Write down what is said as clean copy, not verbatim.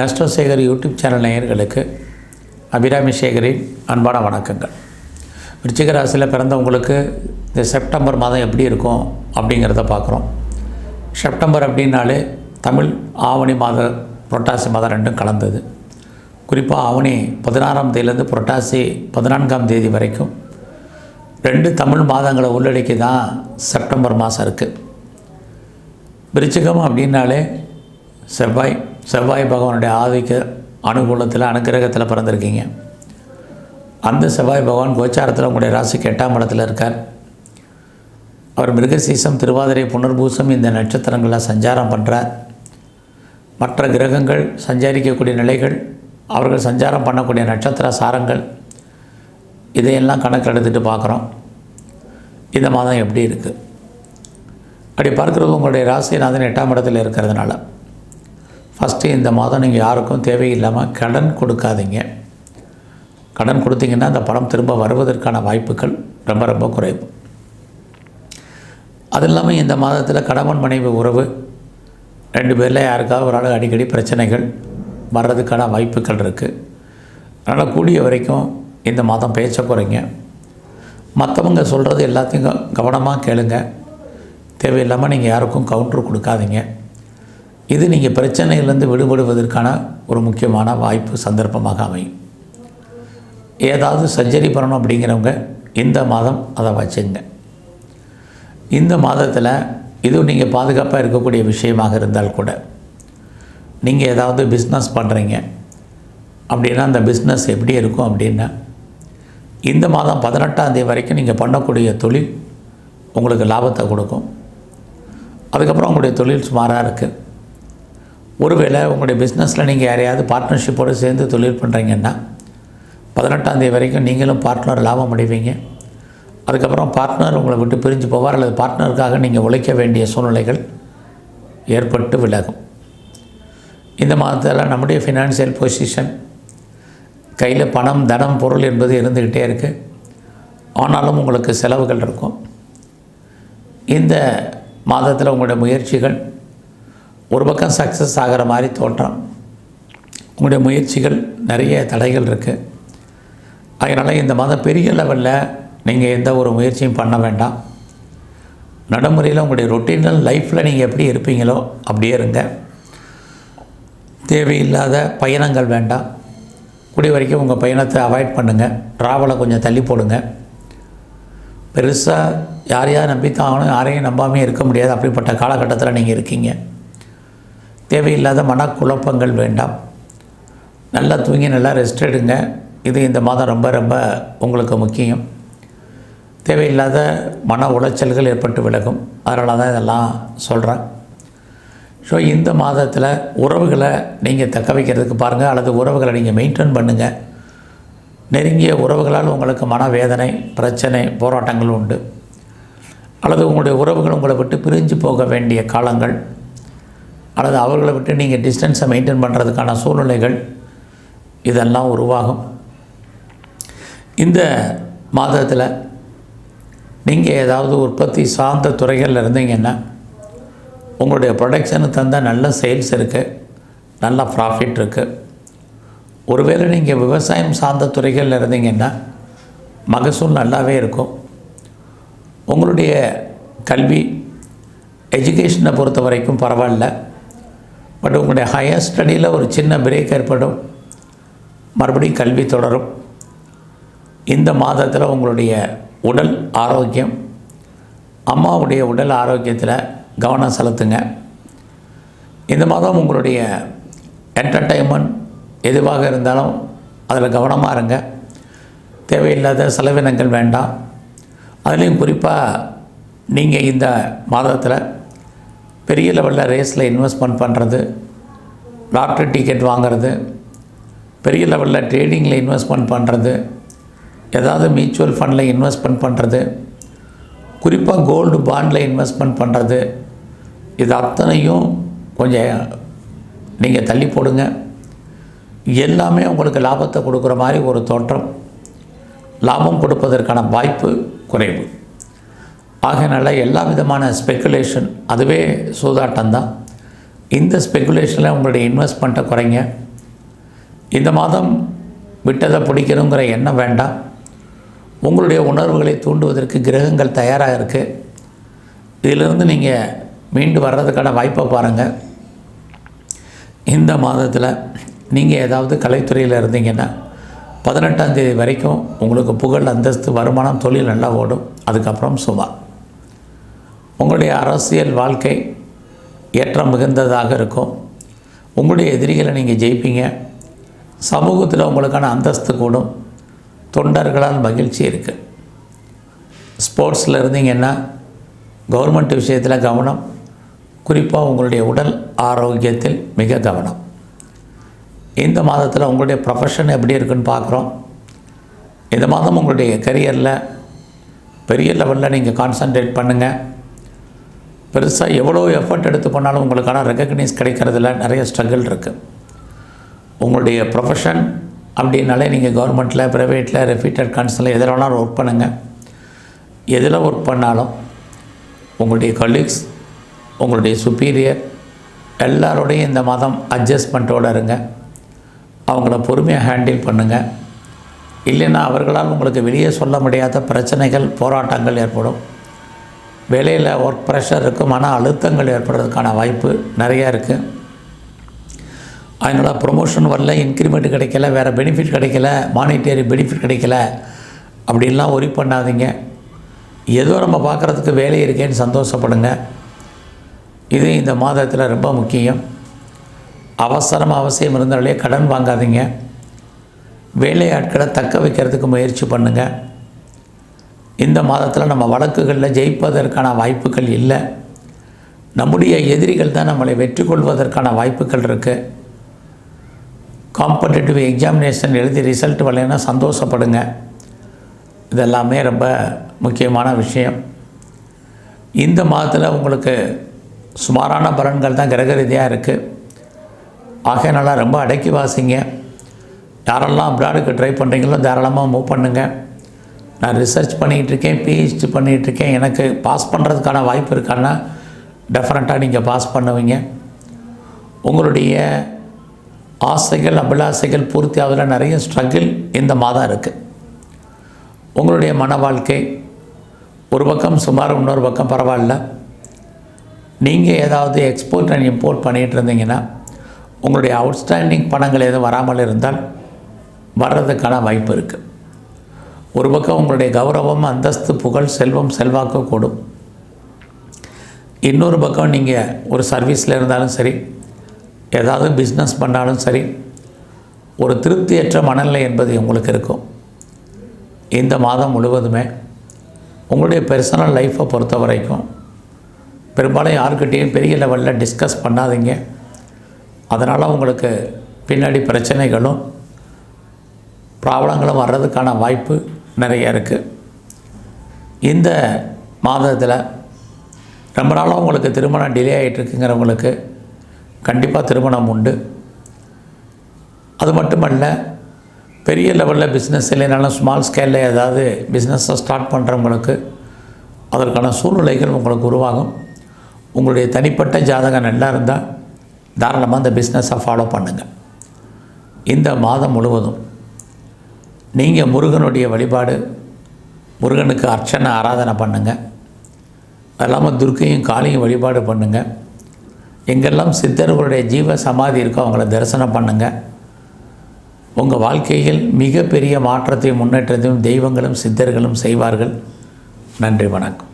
Astro Sekar YouTube channel நேயர்களுக்கு அபிராமி சேகரின் அன்பான வணக்கங்கள். விருச்சிக ராசியில் பிறந்தவங்களுக்கு இந்த செப்டம்பர் மாதம் எப்படி இருக்கும் அப்படிங்கிறத பார்க்குறோம். செப்டம்பர் அப்படின்னாலே தமிழ் ஆவணி மாதம் புரட்டாசி மாதம் ரெண்டும் கலந்தது. குறிப்பாக ஆவணி 16ஆம் தேதியிலேருந்து புரட்டாசி 14ஆம் தேதி வரைக்கும் 2 தமிழ் மாதங்களை உள்ளடக்கி தான் செப்டம்பர் மாதம் இருக்குது. விருச்சிகம் அப்படின்னாலே செவ்வாய் பகவானுடைய ஆதிக்க அனுகூலத்தில் அனுக்கிரகத்தில் பிறந்திருக்கீங்க. அந்த செவ்வாய் பகவான் கோச்சாரத்தில் உங்களுடைய ராசிக்கு 8ஆம் இடத்துல இருக்கார். அவர் மிருகசீசம், திருவாதிரை, புனர்பூசம் இந்த நட்சத்திரங்களில் சஞ்சாரம் பண்ணுறார். மற்ற கிரகங்கள் சஞ்சாரிக்கக்கூடிய நிலைகள், அவர்கள் சஞ்சாரம் பண்ணக்கூடிய நட்சத்திர சாரங்கள், இதையெல்லாம் கணக்கு எடுத்துகிட்டு பார்க்குறோம். இந்த மாதம் எப்படி இருக்குது அப்படி பார்க்குறது உங்களுடைய ராசிநாதன் 8ஆம் இடத்துல இருக்கிறதுனால ஃபஸ்ட்டு இந்த மாதம் நீங்கள் யாருக்கும் தேவையில்லாமல் கடன் கொடுக்காதீங்க. கடன் கொடுத்தீங்கன்னா அந்த பணம் திரும்ப வருவதற்கான வாய்ப்புகள் ரொம்ப ரொம்ப குறைவு. அது இல்லாமல் இந்த மாதத்தில் கணவன் மனைவி உறவு 2 பேரில் யாருக்காவது ஒரு ஆள் அடிக்கடி பிரச்சனைகள் வர்றதுக்கான வாய்ப்புகள் இருக்குது. அதனால் கூடிய வரைக்கும் இந்த மாதம் பேச்ச குறைங்க. மற்றவங்க சொல்கிறது எல்லாத்தையும் கவனமாக கேளுங்க. தேவையில்லாமல் நீங்கள் யாருக்கும் கவுண்ட்ரு கொடுக்காதீங்க. இது நீங்கள் பிரச்சனையிலேருந்து விடுபடுவதற்கான ஒரு முக்கியமான வாய்ப்பு சந்தர்ப்பமாக அமையும். ஏதாவது சர்ஜரி பண்ணணும் அப்படிங்கிறவங்க இந்த மாதம் அதை வச்சுங்க. இந்த மாதத்தில் இதுவும் நீங்கள் பாதுகாப்பாக இருக்கக்கூடிய விஷயமாக இருந்தால் கூட, நீங்கள் ஏதாவது பிஸ்னஸ் பண்ணுறீங்க அப்படின்னா அந்த பிஸ்னஸ் எப்படி இருக்கும் அப்படின்னா, இந்த மாதம் 18ஆம் தேதி வரைக்கும் நீங்கள் பண்ணக்கூடிய தொழில் உங்களுக்கு லாபத்தை கொடுக்கும். அதுக்கப்புறம் உங்களுடைய தொழில் சுமாராக இருக்குது. ஒருவேளை உங்களுடைய பிஸ்னஸில் நீங்கள் யாரையாவது பார்ட்னர்ஷிப்போடு சேர்ந்து தொழில் பண்ணுறீங்கன்னா 18ஆம் தேதி வரைக்கும் நீங்களும் பார்ட்னர் லாபம் அடைவீங்க. அதுக்கப்புறம் பார்ட்னர் உங்களை விட்டு பிரிஞ்சு போவார், அல்லது பார்ட்னருக்காக நீங்கள் உழைக்க வேண்டிய சூழ்நிலைகள் ஏற்பட்டு விலகும். இந்த மாதத்தில் நம்முடைய ஃபினான்ஷியல் பொசிஷன், கையில் பணம், தனம், பொருள் என்பது இருந்துக்கிட்டே இருக்குது. ஆனாலும் உங்களுக்கு செலவுகள் இருக்கும். இந்த மாதத்தில் உங்களுடைய முயற்சிகள் ஒரு பக்கம் சக்ஸஸ் ஆகிற மாதிரி தோற்றம். உங்களுடைய முயற்சிகள் நிறைய தடைகள் இருக்குது. அதனால் இந்த மாதம் பெரிய லெவலில் நீங்கள் எந்த ஒரு முயற்சியும் பண்ண வேண்டாம். நடைமுறையில் உங்களுடைய ரொட்டீனல் லைஃப்பில் நீங்கள் எப்படி இருப்பீங்களோ அப்படியே இருங்க. தேவையில்லாத பயணங்கள் வேண்டாம். கூடிய வரைக்கும் உங்கள் பயணத்தை அவாய்ட் பண்ணுங்கள். ட்ராவலை கொஞ்சம் தள்ளி போடுங்க. பெருசாக யாரையாவது நம்பித்தான் ஆகணும், யாரையும் நம்பாமே இருக்க முடியாது. அப்படிப்பட்ட காலகட்டத்தில் நீங்கள் இருக்கீங்க. தேவையில்லாத மனக்குழப்பங்கள் வேண்டாம். நல்லா தூங்கி நல்லா ரெஸ்ட் எடுங்க. இது இந்த மாதம் ரொம்ப ரொம்ப உங்களுக்கு முக்கியம். தேவையில்லாத மன உளைச்சல்கள் ஏற்பட்டு விலகும். அதனால தான் இதெல்லாம் சொல்கிறேன். ஸோ இந்த மாதத்தில் உறவுகளை நீங்கள் தக்க வைக்கிறதுக்கு பாருங்கள், அல்லது உறவுகளை நீங்கள் மெயின்டைன் பண்ணுங்கள். நெருங்கிய உறவுகளால் உங்களுக்கு மனவேதனை, பிரச்சனை, போராட்டங்கள் உண்டு. அல்லது உங்களுடைய உறவுகள் உங்களை விட்டு பிரிஞ்சு போக வேண்டிய காலங்கள், அல்லது அவர்களை விட்டு நீங்கள் டிஸ்டன்ஸை மெயின்டைன் பண்ணுறதுக்கான சூழ்நிலைகள் இதெல்லாம் உருவாகும். இந்த மாதத்தில் நீங்கள் ஏதாவது உற்பத்தி சார்ந்த துறைகளில் இருந்தீங்கன்னா உங்களுடைய ப்ரொடக்ஷனுக்கு தந்தால் நல்ல சேல்ஸ் இருக்குது, நல்ல ப்ராஃபிட் இருக்குது. ஒருவேளை நீங்கள் விவசாயம் சார்ந்த துறைகளில் இருந்தீங்கன்னா மகசூல் நல்லாவே இருக்கும். உங்களுடைய கல்வி எஜுகேஷனை பொறுத்த வரைக்கும் பரவாயில்ல. பட் உங்களுடைய ஹையர் ஸ்டடியில் ஒரு சின்ன பிரேக் ஏற்படும். மறுபடியும் கல்வி தொடரும். இந்த மாதத்தில் உங்களுடைய உடல் ஆரோக்கியம், அம்மாவுடைய உடல் ஆரோக்கியத்தில் கவனம் செலுத்துங்க. இந்த மாதம் உங்களுடைய என்டர்டெயின்மெண்ட் எதுவாக இருந்தாலும் அதில் கவனமாக இருங்க. தேவையில்லாத செலவினங்கள் வேண்டாம். அதுலேயும் குறிப்பாக நீங்கள் இந்த மாதத்தில் பெரிய லெவலில் ரேஸில் இன்வெஸ்ட்மெண்ட் பண்ணுறது, லாட்ரி டிக்கெட் வாங்கிறது, பெரிய லெவலில் ட்ரேடிங்கில் இன்வெஸ்ட்மெண்ட் பண்ணுறது, ஏதாவது மியூச்சுவல் ஃபண்டில் இன்வெஸ்ட்மெண்ட் பண்ணுறது, குறிப்பாக கோல்டு பாண்டில் இன்வெஸ்ட்மெண்ட் பண்ணுறது, இது அத்தனையும் கொஞ்சம் நீங்கள் தள்ளி போடுங்க. எல்லாமே உங்களுக்கு லாபத்தை கொடுக்குற மாதிரி ஒரு தோற்றம். லாபம் கொடுப்பதற்கான வாய்ப்பு குறைவு. ஆகையினால எல்லா விதமான ஸ்பெக்குலேஷன், அதுவே சூதாட்டம் தான். இந்த ஸ்பெக்குலேஷனில் உங்களுடைய இன்வெஸ்ட்மெண்ட்டை குறைங்க. இந்த மாதம் விட்டதை பிடிக்கணுங்கிற எண்ணம் வேண்டாம். உங்களுடைய உணர்வுகளை தூண்டுவதற்கு கிரகங்கள் தயாராக இருக்குது. இதிலிருந்து நீங்கள் மீண்டு வர்றதுக்கான வாய்ப்பை பாருங்கள். இந்த மாதத்தில் நீங்கள் ஏதாவது கலைத்துறையில் இருந்தீங்கன்னா 18ஆம் தேதி வரைக்கும் உங்களுக்கு புகழ், அந்தஸ்து, வருமானம், தொழில் நல்லா ஓடும். அதுக்கப்புறம் சுமார். உங்களுடைய அரசியல் வாழ்க்கை ஏற்றம் மிகுந்ததாக இருக்கும். உங்களுடைய எதிரிகளை நீங்கள் ஜெயிப்பீங்க. சமூகத்தில் உங்களுக்கான அந்தஸ்து கூடும். தொண்டர்களால் மகிழ்ச்சி இருக்குது. ஸ்போர்ட்ஸில் இருந்தீங்கன்னா கவர்மெண்ட் விஷயத்தில் கவனம். குறிப்பாக உங்களுடைய உடல் ஆரோக்கியத்தில் மிக கவனம். இந்த மாதத்தில் உங்களுடைய ப்ரொஃபஷன் எப்படி இருக்குன்னு பார்க்குறோம். இந்த மாதம் உங்களுடைய கரியரில் பெரிய லெவலில் நீங்கள் கான்சன்ட்ரேட் பண்ணுங்கள். பெருசாக எவ்வளோ எஃபர்ட் எடுத்து பண்ணாலும் உங்களுக்கான ரெகக்னைஸ் கிடைக்கிறதுல நிறைய ஸ்ட்ரகிள் இருக்குது. உங்களுடைய ப்ரொஃபஷன் அப்படின்னாலே நீங்கள் கவர்மெண்ட்டில், ப்ரைவேட்டில், ரெப்யூட்டட் கன்சல்ட்டில் எதில் வேணாலும் ஒர்க் பண்ணுங்கள். எதில் ஒர்க் பண்ணாலும் உங்களுடைய கலீக்ஸ், உங்களுடைய சுப்பீரியர் எல்லாரோடையும் இந்த மாதம் அட்ஜஸ்ட்மெண்ட்டோடு இருங்க. அவங்கள பொறுமையாக ஹேண்டில் பண்ணுங்கள். இல்லைன்னா அவர்களால் உங்களுக்கு வெளியே சொல்ல முடியாத பிரச்சனைகள், போராட்டங்கள் ஏற்படும். வேலையில் ஒர்க் ப்ரெஷர் இருக்குது, மன அழுத்தங்கள் ஏற்படுறதுக்கான வாய்ப்பு நிறையா இருக்குது. அதனால் ப்ரொமோஷன் வரல, இன்க்ரிமெண்ட் கிடைக்கல, வேறு பெனிஃபிட் கிடைக்கல, மானிட்டரி பெனிஃபிட் கிடைக்கல அப்படின்லாம் ஒரி பண்ணாதீங்க. ஏதோ நம்ம பார்க்குறதுக்கு வேலை இருக்கேன்னு சந்தோஷப்படுங்க. இது இந்த மாதத்தில் ரொம்ப முக்கியம். அவசியம் இருந்தாலே கடன் வாங்காதீங்க. வேலையாட்களை தக்க வைக்கிறதுக்கு முயற்சி பண்ணுங்கள். இந்த மாதத்தில் நம்ம வழக்குகளில் ஜெயிப்பதற்கான வாய்ப்புகள் இல்லை. நம்முடைய எதிரிகள் தான் நம்மளை வெற்றி கொள்வதற்கான வாய்ப்புகள் இருக்குது. காம்படிட்டிவ் எக்ஸாமினேஷன் எழுதி ரிசல்ட் வரலைன்னா சந்தோஷப்படுங்க. இதெல்லாமே ரொம்ப முக்கியமான விஷயம். இந்த மாதத்தில் உங்களுக்கு சுமாரான பலன்கள் தான் கிரக ரீதியாக இருக்குது. ஆகையினால ரொம்ப அடக்கி வாசிங்க. யாரெல்லாம் அப்ராடுக்கு ட்ரை பண்ணுறீங்களோ தாராளமாக மூவ் பண்ணுங்கள். நான் ரிசர்ச் பண்ணிகிட்ருக்கேன், பிஹெச்டி பண்ணிகிட்ருக்கேன், எனக்கு பாஸ் பண்ணுறதுக்கான வாய்ப்பு இருக்கான்னா டெஃபினட்டாக நீங்கள் பாஸ் பண்ணுவீங்க. உங்களுடைய ஆசைகள், அபிலாசைகள் பூர்த்தி ஆகுதில் நிறைய ஸ்ட்ரகிள் இந்த மாதம் இருக்குது. உங்களுடைய மன வாழ்க்கை ஒரு பக்கம் சுமார், இன்னொரு பக்கம் பரவாயில்ல. நீங்கள் ஏதாவது எக்ஸ்போர்ட் அண்ட் இம்போர்ட் பண்ணிகிட்டு இருந்தீங்கன்னா உங்களுடைய அவுட்ஸ்டாண்டிங் பணங்கள் எதுவும் வராமல் இருந்தால் வர்றதுக்கான வாய்ப்பு இருக்குது. ஒரு பக்கம் உங்களுடைய கௌரவம், அந்தஸ்து, புகழ், செல்வம், செல்வாக்கு கூடும். இன்னொரு பக்கம் நீங்கள் ஒரு சர்வீஸில் இருந்தாலும் சரி, ஏதாவது பிஸ்னஸ் பண்ணாலும் சரி, ஒரு திருப்தியற்ற மனநிலை என்பது உங்களுக்கு இருக்கும். இந்த மாதம் முழுவதுமே உங்களுடைய பர்சனல் லைஃப்பை பொறுத்த வரைக்கும் பெரும்பாலும் யாருக்கிட்டேயும் பெரிய லெவலில் டிஸ்கஸ் பண்ணாதீங்க. அதனால் உங்களுக்கு பின்னாடி பிரச்சனைகளும் ப்ராப்ளங்களும் வர்றதுக்கான வாய்ப்பு நிறைய இருக்குது. இந்த மாதத்தில் ரொம்ப நாளாக உங்களுக்கு திருமணம் டிலே ஆகிட்டுருக்குங்கிறவங்களுக்கு கண்டிப்பாக திருமணம் உண்டு. அது மட்டுமல்ல, பெரிய லெவலில் பிஸ்னஸ் இல்லைனாலும் ஸ்மால் ஸ்கேலில் ஏதாவது பிஸ்னஸை ஸ்டார்ட் பண்ணுறவங்களுக்கு அதற்கான சூழ்நிலைகள் உங்களுக்கு உருவாகும். உங்களுடைய தனிப்பட்ட ஜாதகம் நல்லா இருந்தால் தாராளமாக அந்த பிஸ்னஸை ஃபாலோ பண்ணுங்கள். இந்த மாதம் முழுவதும் நீங்கள் முருகனுடைய வழிபாடு, முருகனுக்கு அர்ச்சனை ஆராதனை பண்ணுங்கள். அது இல்லாமல் துர்க்கையும் காளியும் வழிபாடு பண்ணுங்கள். எங்கெல்லாம் சித்தர்களுடைய ஜீவ சமாதி இருக்கோ அவங்கள தரிசனம் பண்ணுங்கள். உங்கள் வாழ்க்கையில் மிகப்பெரிய மாற்றத்தையும் முன்னேற்றத்தையும் தெய்வங்களும் சித்தர்களும் செய்வார்கள். நன்றி, வணக்கம்.